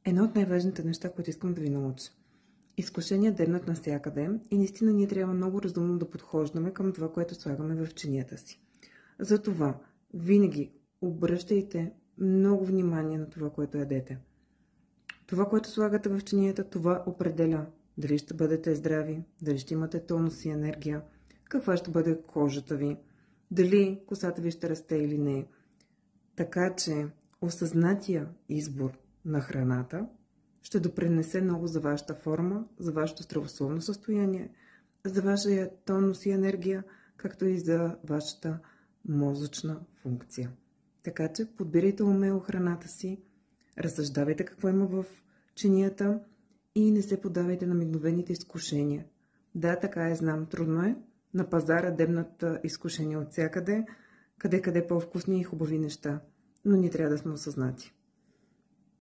Едно от най-важните неща, които искам да ви науча. Изкушения дебнат навсякъде и наистина ние трябва много разумно да подхождаме към това, което слагаме в чинията си. Затова винаги обръщайте много внимание на това, което ядете. Това, което слагате в чинията, това определя дали ще бъдете здрави, дали ще имате тонус и енергия, каква ще бъде кожата ви, дали косата ви ще расте или не. Така че осъзнатия избор на храната ще допринесе много за вашата форма, за вашето здравословно състояние, за вашия тонус и енергия, както и за вашата мозъчна функция. Така че подбирайте умело храната си, разсъждавайте какво има в чинията и не се подавайте на мигновените изкушения. Да, така е, знам, трудно е. На пазара дебнат изкушения от всякъде, къде по-вкусни и хубави неща. Но ние трябва да сме осъзнати.